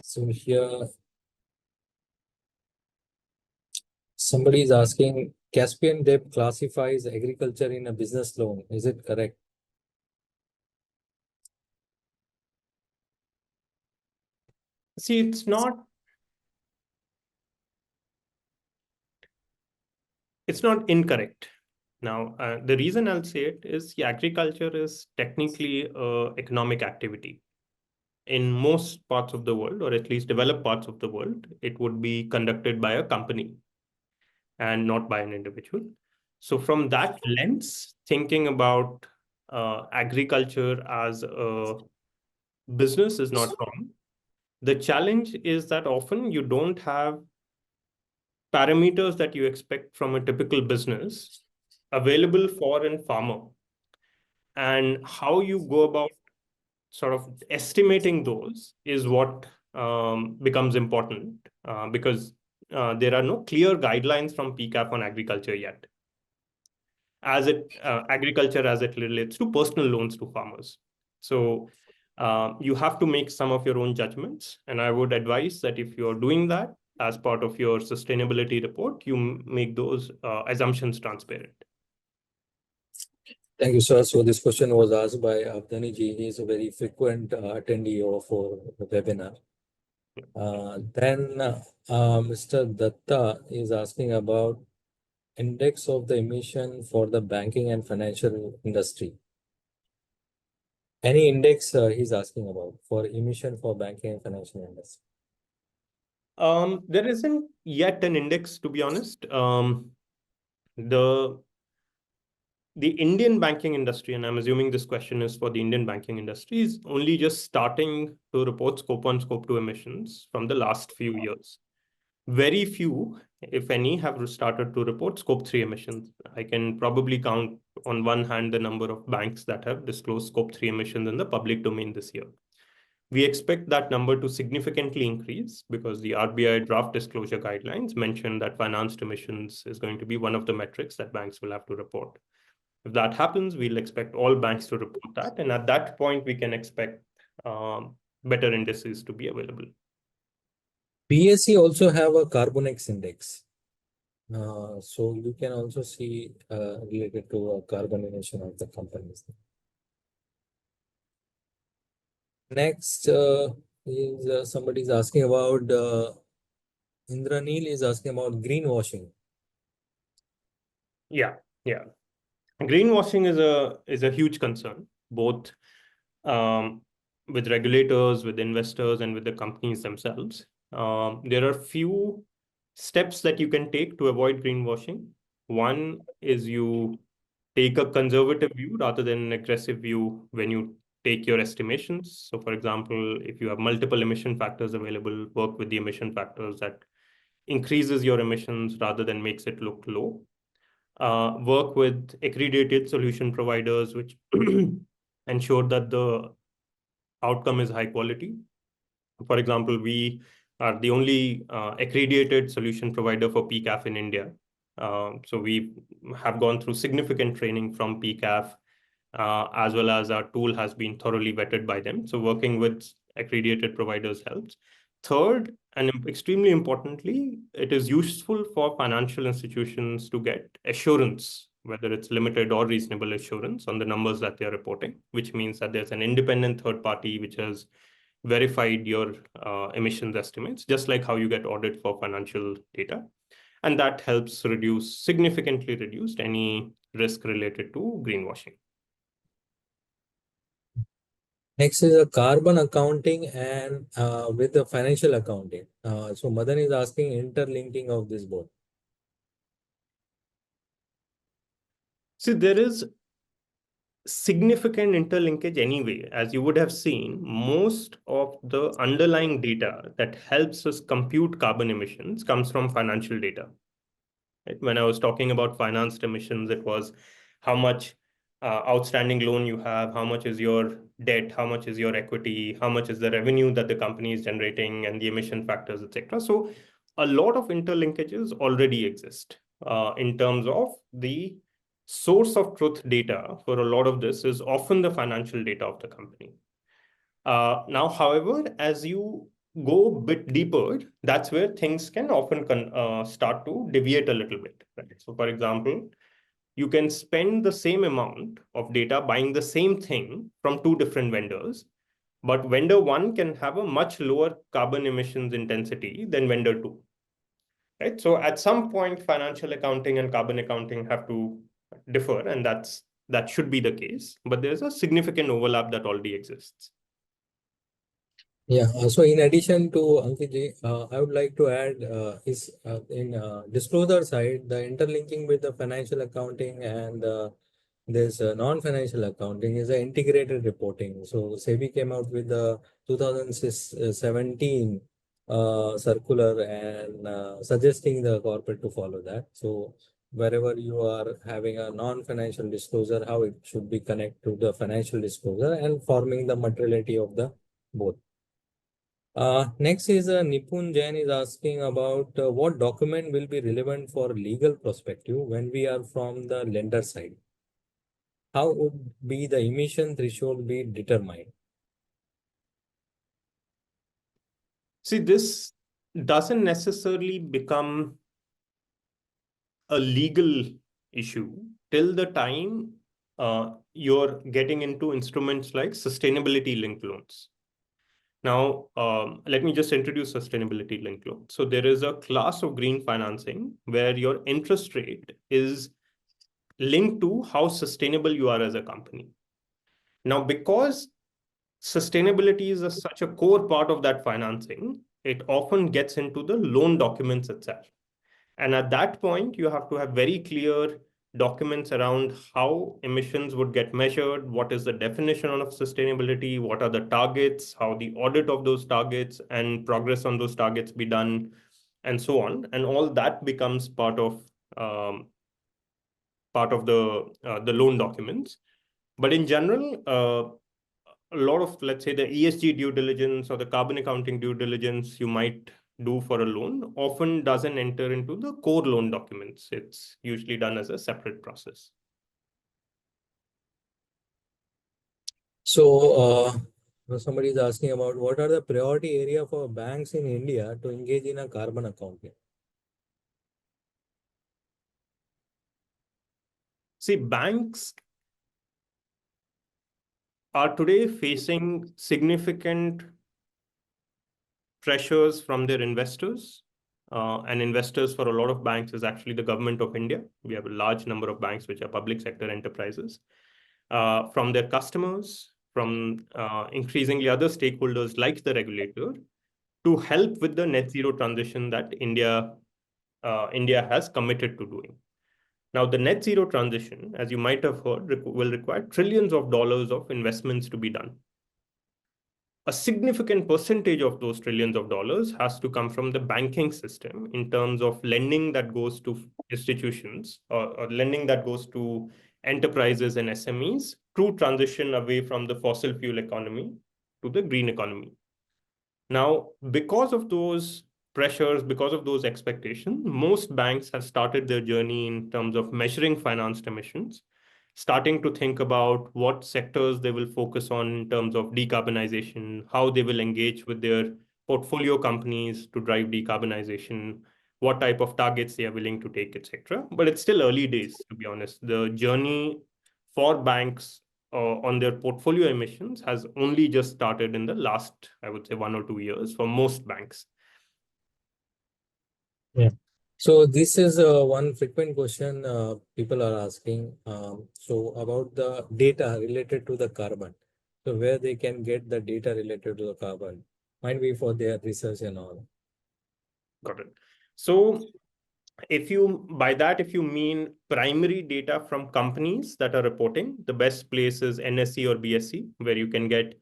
So here somebody is asking, Caspian debt classifies agriculture in a business loan. Is it correct? See, it's not incorrect. Now, the reason I'll say it is agriculture is technically an economic activity. In most parts of the world, or at least developed parts of the world, it would be conducted by a company and not by an individual. So from that lens, thinking about agriculture as a business is not wrong. The challenge is that often you don't have parameters that you expect from a typical business available for a farmer. And how you go about sort of estimating those is what becomes important because there are no clear guidelines from PCAF on agriculture yet. Agriculture as it relates to personal loans to farmers. So you have to make some of your own judgments. And I would advise that if you're doing that as part of your sustainability report, you make those assumptions transparent. Thank you, sir. So this question was asked by Abdani ji. He is a very frequent attendee of our webinar. Then Mr. Datta is asking about index of the emission for the banking and financial industry. Any index he's asking about for emission for banking and financial industry? There isn't yet an index, to be honest. The Indian banking industry, and I'm assuming this question is for the Indian banking industry, is only just starting to report scope 1, scope 2 emissions from the last few years. Very few, if any, have started to report scope 3 emissions. I can probably count on one hand the number of banks that have disclosed scope 3 emissions in the public domain this year. We expect that number to significantly increase because the RBI draft disclosure guidelines mention that financed emissions is going to be one of the metrics that banks will have to report. If that happens, we'll expect all banks to report that. And at that point, we can expect better indices to be available. BSE also have a Carbonex index. So you can also see related to carbon emission of the companies. Next is somebody is asking about Indranil is asking about greenwashing. Yeah. Greenwashing is a huge concern, both with regulators, with investors, and with the companies themselves. There are few steps that you can take to avoid greenwashing. One is you take a conservative view rather than an aggressive view when you take your estimations. So, for example, if you have multiple emission factors available, work with the emission factors that increases your emissions rather than makes it look low. Work with accredited solution providers, which ensure that the outcome is high quality. For example, we are the only accredited solution provider for PCAF in India. So we have gone through significant training from PCAF, as well as our tool has been thoroughly vetted by them. So working with accredited providers helps. Third, and extremely importantly, it is useful for financial institutions to get assurance, whether it's limited or reasonable assurance on the numbers that they're reporting, which means that there's an independent third party which has verified your emissions estimates, just like how you get audit for financial data. And that helps significantly reduce any risk related to greenwashing. Next is a carbon accounting and with the financial accounting. So Madan is asking interlinking of this both. See, there is significant interlinkage anyway. As you would have seen, most of the underlying data that helps us compute carbon emissions comes from financial data. Right? When I was talking about financed emissions, it was how much outstanding loan you have, how much is your debt, how much is your equity, how much is the revenue that the company is generating, and the emission factors, etc. So a lot of interlinkages already exist in terms of the source of truth data for a lot of this is often the financial data of the company. Now, however, as you go a bit deeper, that's where things can often start to deviate a little bit. Right? So, for example, you can spend the same amount of data buying the same thing from two different vendors, but vendor one can have a much lower carbon emissions intensity than vendor two. Right? So at some point, financial accounting and carbon accounting have to differ, and that should be the case. But there's a significant overlap that already exists. Yeah, so in addition to Ankit, I would like to add is in disclosure side, the interlinking with the financial accounting and this non-financial accounting is an integrated reporting. So SEBI came out with the 2017 circular and suggesting the corporate to follow that. So wherever you are having a non-financial disclosure, how it should be connected to the financial disclosure and forming the materiality of the both. Next is Nipun Jain is asking about what document will be relevant for legal perspective when we are from the lender side. How would be the emission threshold be determined? See, this doesn't necessarily become a legal issue till the time you're getting into instruments like sustainability linked loans. Now, let me just introduce sustainability linked loans. So there is a class of green financing where your interest rate is linked to how sustainable you are as a company. Now, because sustainability is such a core part of that financing, it often gets into the loan documents itself. And at that point, you have to have very clear documents around how emissions would get measured, what is the definition of sustainability, what are the targets, how the audit of those targets and progress on those targets be done, and so on. And all that becomes part of the loan documents. But in general, a lot of, let's say, the ESG due diligence or the carbon accounting due diligence you might do for a loan often doesn't enter into the core loan documents. It's usually done as a separate process. So somebody is asking about what are the priority area for banks in India to engage in a carbon accounting? See, banks are today facing significant pressures from their investors. And investors for a lot of banks is actually the government of India. We have a large number of banks which are public sector enterprises. From their customers, from increasingly other stakeholders like the regulator, to help with the net zero transition that India has committed to doing. Now, the net zero transition, as you might have heard, will require trillions of dollars of investments to be done. A significant percentage of those trillions of dollars has to come from the banking system in terms of lending that goes to institutions or lending that goes to enterprises and SMEs to transition away from the fossil fuel economy to the green economy. Now, because of those pressures, because of those expectations, most banks have started their journey in terms of measuring financed emissions, starting to think about what sectors they will focus on in terms of decarbonization, how they will engage with their portfolio companies to drive decarbonization, what type of targets they are willing to take, etc. But it's still early days, to be honest. The journey for banks on their portfolio emissions has only just started in the last, I would say, 1 or 2 years for most banks. Yeah. So this is one frequent question people are asking. So about the data related to the carbon. So where they can get the data related to the carbon, might be for their research and all. Got it. So if you mean primary data from companies that are reporting, the best place is NSE or BSE, where you can get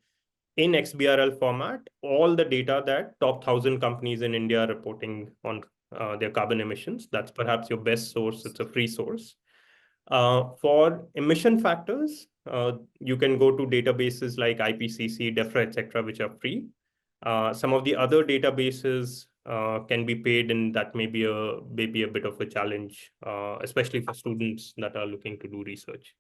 in XBRL format all the data that top 1,000 companies in India are reporting on their carbon emissions. That's perhaps your best source. It's a free source. For emission factors, you can go to databases like IPCC, DEFRA, etc., which are free. Some of the other databases can be paid, and that may be a bit of a challenge, especially for students that are looking to do research.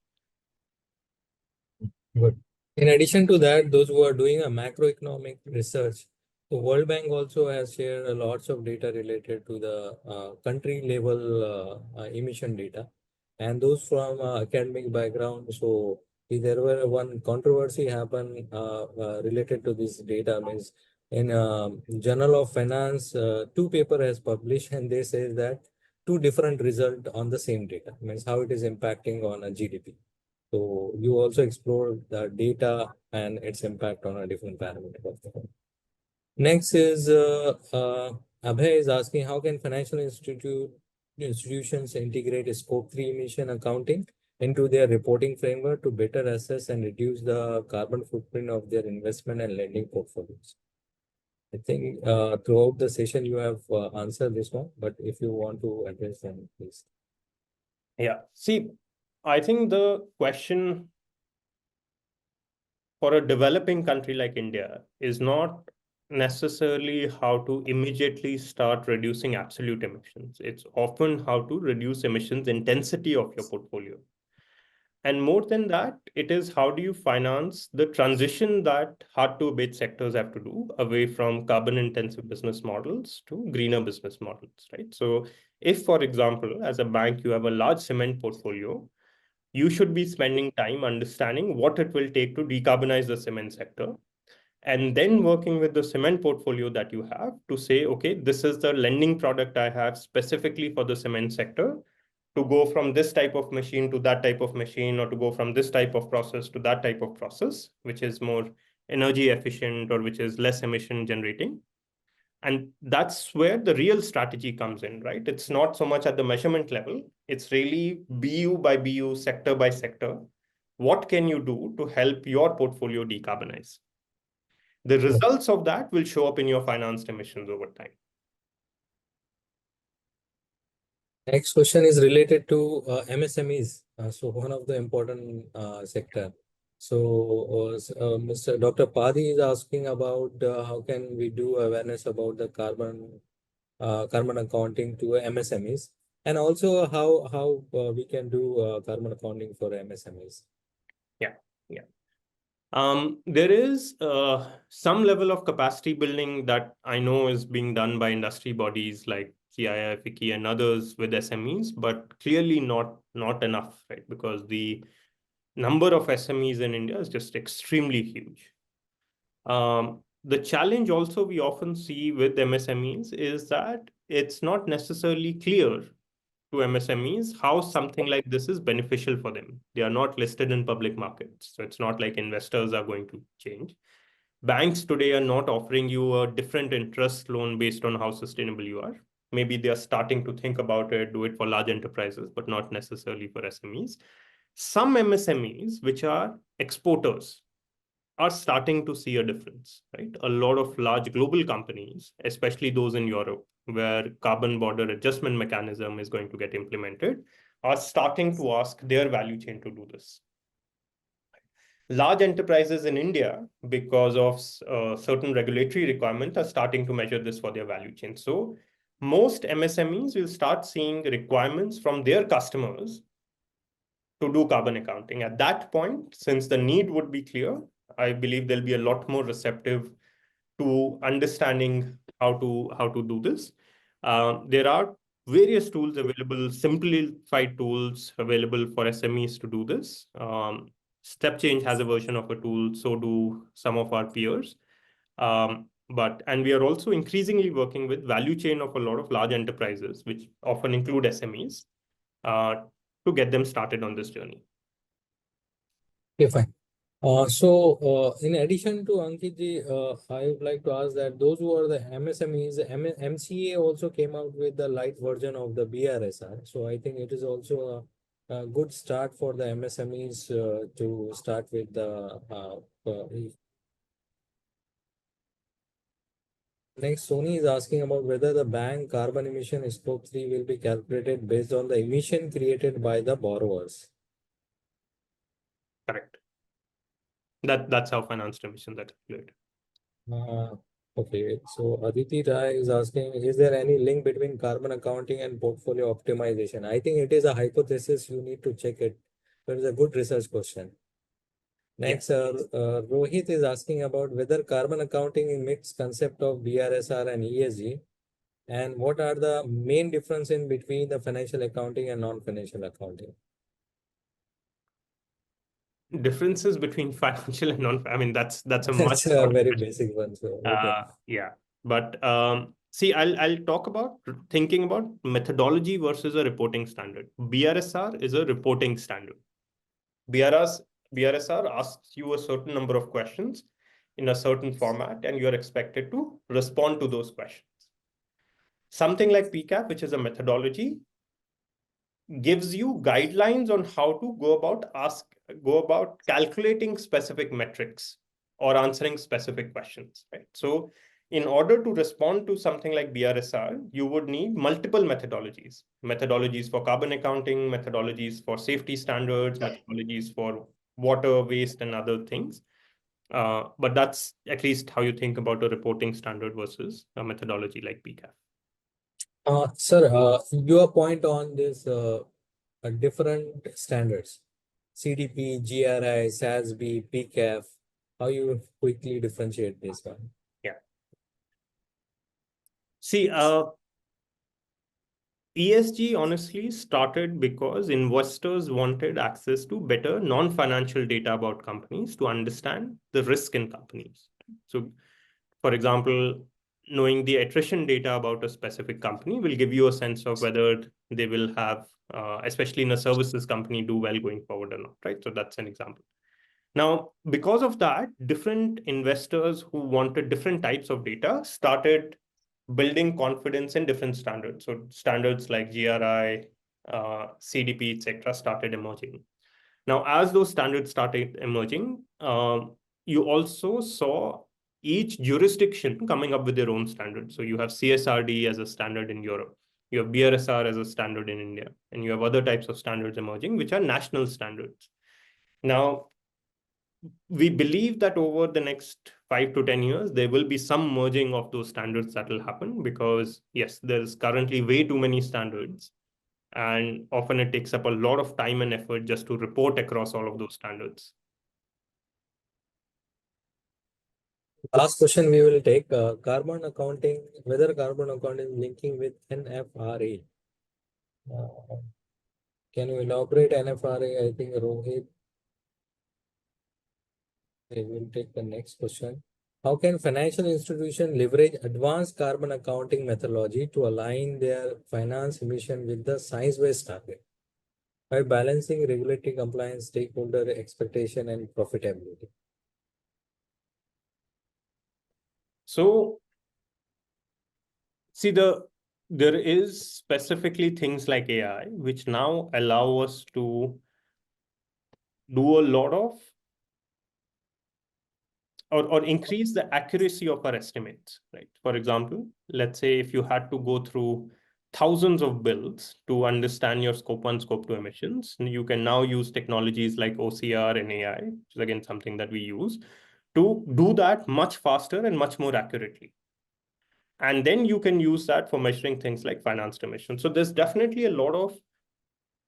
Good. In addition to that, those who are doing a macroeconomic research, the World Bank also has shared lots of data related to the country level emission data, and those from academic background. So if there were one controversy happen related to this data, means in Journal of Finance, two paper has published, and they say that two different result on the same data, means how it is impacting on a GDP. So you also explore the data and its impact on a different parameter. Next is Abhay is asking, how can financial institutions integrate Scope 3 emission accounting into their reporting framework to better assess and reduce the carbon footprint of their investment and lending portfolios? I think throughout the session you have answered this one, but if you want to address them, please. Yeah. See, I think the question for a developing country like India is not necessarily how to immediately start reducing absolute emissions. It's often how to reduce emissions intensity of your portfolio. And more than that, it is how do you finance the transition that hard to abate sectors have to do away from carbon intensive business models to greener business models, right? So if, for example, as a bank, you have a large cement portfolio, you should be spending time understanding what it will take to decarbonize the cement sector, and then working with the cement portfolio that you have to say, okay, this is the lending product I have specifically for the cement sector to go from this type of machine to that type of machine, or to go from this type of process to that type of process, which is more energy efficient or which is less emission generating. And that's where the real strategy comes in, right? It's not so much at the measurement level. It's really BU by BU, sector by sector. What can you do to help your portfolio decarbonize? The results of that will show up in your financed emissions over time. Next question is related to MSMEs. So one of the important sector. So, Mr. Dr. Padi is asking about how can we do awareness about the carbon accounting to MSMEs, and also how we can do carbon accounting for MSMEs. Yeah, yeah. There is some level of capacity building that I know is being done by industry bodies like CII, FICCI, and others with SMEs, but clearly not enough, right? Because the number of SMEs in India is just extremely huge. The challenge also we often see with MSMEs is that it's not necessarily clear to MSMEs how something like this is beneficial for them. They are not listed in public markets, so it's not like investors are going to change. Banks today are not offering you a different interest loan based on how sustainable you are. Maybe they are starting to think about it, do it for large enterprises, but not necessarily for SMEs. Some MSMEs, which are exporters, are starting to see a difference, right? A lot of large global companies, especially those in Europe, where carbon border adjustment mechanism is going to get implemented, are starting to ask their value chain to do this. Large enterprises in India, because of certain regulatory requirements, are starting to measure this for their value chain. So most MSMEs will start seeing requirements from their customers to do carbon accounting. At that point, since the need would be clear, I believe they'll be a lot more receptive to understanding how to do this. There are various tools available, simplified tools available for SMEs to do this. Step Change has a version of a tool, so do some of our peers. And we are also increasingly working with value chain of a lot of large enterprises, which often include SMEs, to get them started on this journey. Okay, fine. In addition to Ankit, I would like to ask that those who are the MSMEs, MCA also came out with the light version of the BRSR. So I think it is also a good start for the MSMEs to start with the. Next, Sony is asking about whether the bank carbon emission scope 3 will be calculated based on the emission created by the borrowers. Correct. That's how financed emissions are calculated. Okay, so Aditi Rai is asking, is there any link between carbon accounting and portfolio optimization? I think it is a hypothesis. You need to check it. But it's a good research question. Next, Rohit is asking about whether carbon accounting is mixed concept of BRSR and ESG, and what are the main difference in between the financial accounting and non-financial accounting? Differences between financial and non, I mean, that's a much That's a broader very question. basic one. So okay. Yeah, but see, I'll talk about thinking about methodology versus a reporting standard. BRSR is a reporting standard. BRSR asks you a certain number of questions in a certain format, and you're expected to respond to those questions. Something like PCAF, which is a methodology, gives you guidelines on how to go about calculating specific metrics or answering specific questions, right? So in order to respond to something like BRSR, you would need multiple methodologies for carbon accounting, methodologies for safety standards, methodologies for water, waste, and other things. But that's at least how you think about a reporting standard versus a methodology like PCAF. Sir, your point on this different standards, CDP, GRI, SASB, PCAF, how you quickly differentiate this one? Yeah. See, ESG honestly started because investors wanted access to better non-financial data about companies to understand the risk in companies. So, for example, knowing the attrition data about a specific company will give you a sense of whether they will have, especially in a services company, do well going forward or not, right? So that's an example. Now, because of that, different investors who wanted different types of data started building confidence in different standards. So standards like GRI, CDP, etc., started emerging. Now, as those standards started emerging, you also saw each jurisdiction coming up with their own standards. So you have CSRD as a standard in Europe, you have BRSR as a standard in India, and you have other types of standards emerging, which are national standards. Now, we believe that over the next 5 to 10 years, there will be some merging of those standards that will happen because, yes, there's currently way too many standards. And often it takes up a lot of time and effort just to report across all of those standards. Last question we will take, carbon accounting, whether carbon accounting linking with NFRA. Can you elaborate NFRA? I think Rohit. We will take the next question. How can financial institutions leverage advanced carbon accounting methodology to align their finance emission with the science-based target by balancing regulatory compliance, stakeholder expectation, and profitability? So, see, there is specifically things like AI, which now allow us to do a lot of or increase the accuracy of our estimates, right? For example, let's say if you had to go through thousands of bills to understand your scope 1, scope 2 emissions, you can now use technologies like OCR and AI, which is again something that we use, to do that much faster and much more accurately. And then you can use that for measuring things like financed emissions. So there's definitely a lot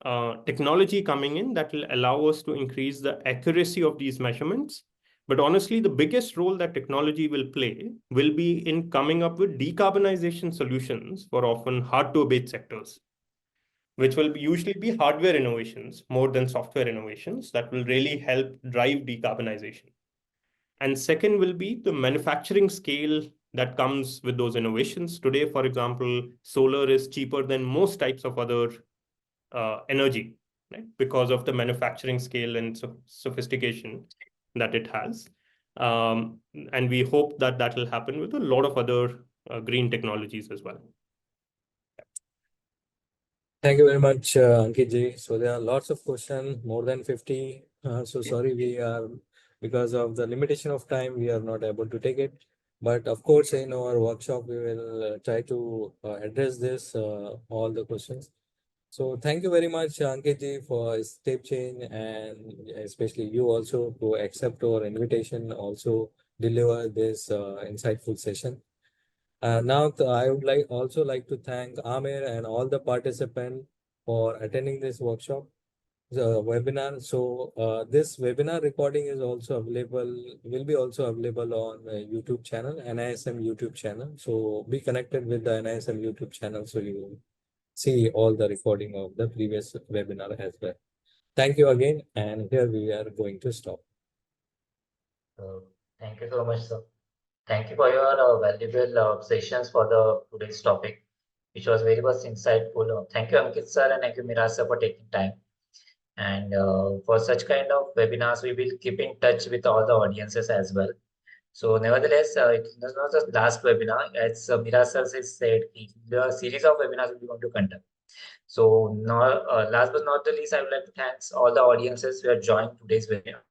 of technology coming in that will allow us to increase the accuracy of these measurements. But honestly, the biggest role that technology will play will be in coming up with decarbonization solutions for often hard to abate sectors, which will usually be hardware innovations more than software innovations that will really help drive decarbonization. And second will be the manufacturing scale that comes with those innovations. Today, for example, solar is cheaper than most types of other energy, right? Because of the manufacturing scale and sophistication that it has. And we hope that that will happen with a lot of other green technologies as well. Thank you very much, Ankit ji. So there are lots of questions, more than 50. So sorry, because of the limitation of time, we are not able to take it. But of course, in our workshop, we will try to address this, all the questions. So thank you very much, Ankit ji, for step change, and especially you also to accept our invitation, also deliver this insightful session. Now I would also like to thank Amir and all the participants for attending this workshop, the webinar. So this webinar recording is also available, will be also available on YouTube channel, NISM YouTube channel. So be connected with the NISM YouTube channel so you see all the recording of the previous webinar as well. Thank you again, and here we are going to stop. Thank you so much, sir. Thank you for your valuable sessions for the today's topic, which was very much insightful. Thank you, Ankit sir, and thank you, Mira sir, for taking time. And for such kind of webinars, we will keep in touch with all the audiences as well. So nevertheless, it is not the last webinar. As Mira sir has said, the series of webinars we are going to conduct. So now, last but not the least, I would like to thank all the audiences who have joined today's webinar.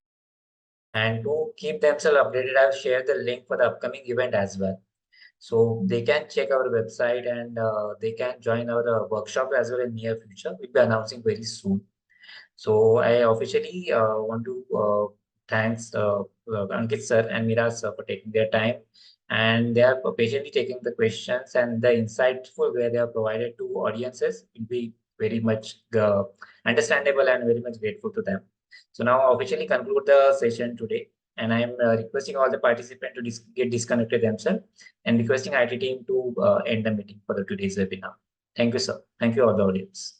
And to keep themselves updated, I've shared the link for the upcoming event as well. So they can check our website and they can join our workshop as well in near future. We'll be announcing very soon. So I officially want to thanks Ankit sir and Mira sir for taking their time, and they are patiently taking the questions, and the insightful way they are provided to audiences will be very much understandable and very much grateful to them. So now I officially conclude the session today, and I am requesting all the participants to get disconnected themselves and requesting IT team to end the meeting for the today's webinar. Thank you, sir. Thank you all the audience.